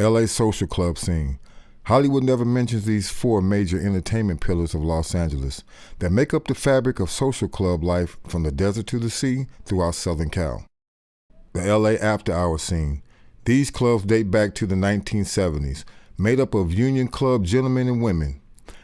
LA social club scene. Hollywood never mentions these four major entertainment pillars of Los Angeles that make up the fabric of social club life from the desert to the sea throughout Southern Cal. The LA after hours scene. These clubs date back to the 1970s, made up of union club gentlemen and women.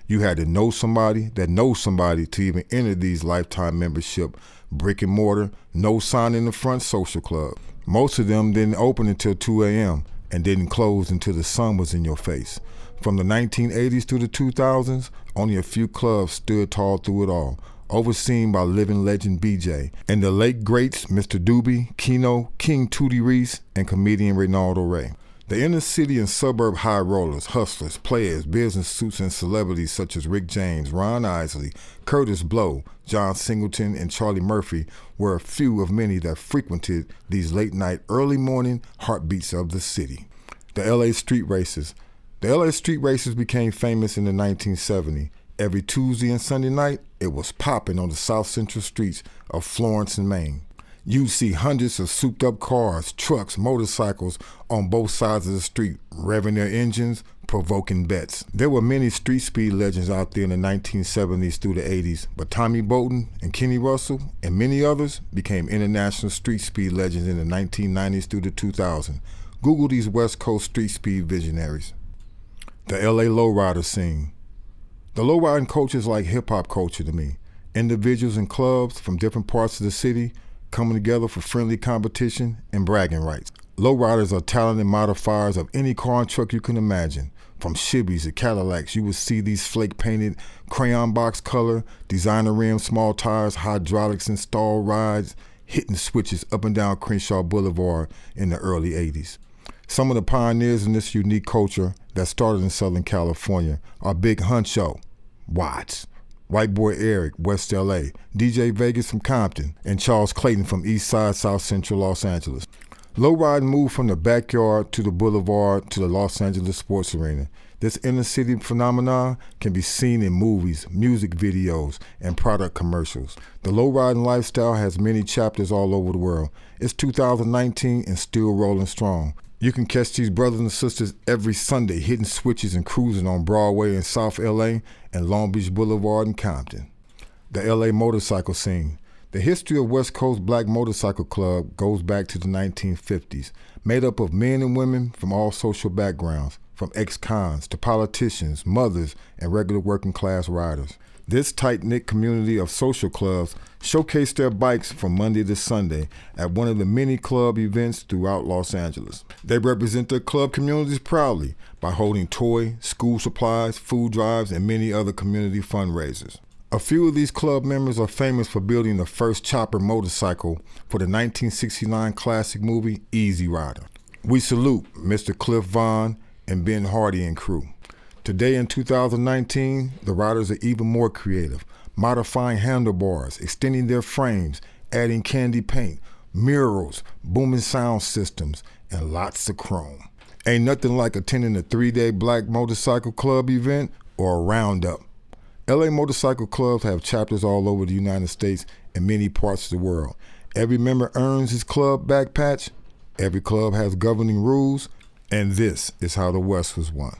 You had to know somebody that knows somebody to even enter these lifetime membership, brick and mortar, no sign in the front social club. Most of them didn't open until 2 a.m. and didn't close until the sun was in your face. From the 1980s to the 2000s, only a few clubs stood tall through it all, overseen by living legend BJ and the late greats Mr. Doobie, Keno, King Tootie Reese, and comedian Reynaldo Ray. The inner city and suburb high rollers, hustlers, players, business suits, and celebrities such as Rick James, Ron Isley, Curtis Blow, John Singleton, and Charlie Murphy were a few of many that frequented these late-night, early-morning heartbeats of the city. The LA street races. The LA street races became famous in the 1970s. Every Tuesday and Sunday night, it was popping on the south central streets of Florence and Maine. You'd see hundreds of souped-up cars, trucks, motorcycles on both sides of the street, revving their engines, provoking bets. There were many street speed legends out there in the 1970s through the 80s, but Tommy Bolton and Kenny Russell and many others became international street speed legends in the 1990s through the 2000s. Google these West Coast street speed visionaries. The LA lowrider scene. The lowriding culture is like hip-hop culture to me. Individuals and clubs from different parts of the city coming together for friendly competition and bragging rights. Lowriders are talented modifiers of any car and truck you can imagine. From Chevys to Cadillacs, you will see these flake-painted, crayon box color, designer rims, small tires, hydraulics installed rides, hitting switches up and down Crenshaw Boulevard in the early 80s. Some of the pioneers in this unique culture that started in Southern California are Big Huncho, Watts, White Boy Eric, West LA, DJ Vegas from Compton, and Charles Clayton from East Side, South Central Los Angeles. Lowriding moved from the backyard to the boulevard to the Los Angeles sports arena. This inner city phenomenon can be seen in movies, music videos, and product commercials. The lowriding lifestyle has many chapters all over the world. It's 2019 and still rolling strong. You can catch these brothers and sisters every Sunday hitting switches and cruising on Broadway in South LA and Long Beach Boulevard in Compton. The LA motorcycle scene. The history of West Coast Black Motorcycle Club goes back to the 1950s, made up of men and women from all social backgrounds, from ex-cons to politicians, mothers, and regular working class riders. This tight-knit community of social clubs showcase their bikes from Monday to Sunday at one of the many club events throughout Los Angeles. They represent their club communities proudly by holding toy, school supplies, food drives, and many other community fundraisers. A few of these club members are famous for building the first chopper motorcycle for the 1969 classic movie Easy Rider. We salute Mr. Cliff Vaughn and Ben Hardy and crew. Today in 2019, the riders are even more creative, modifying handlebars, extending their frames, adding candy paint, murals, booming sound systems, and lots of chrome. Ain't nothing like attending a 3-day Black Motorcycle Club event or a roundup. LA motorcycle clubs have chapters all over the United States and many parts of the world. Every member earns his club back patch, every club has governing rules, and this is how the West was won.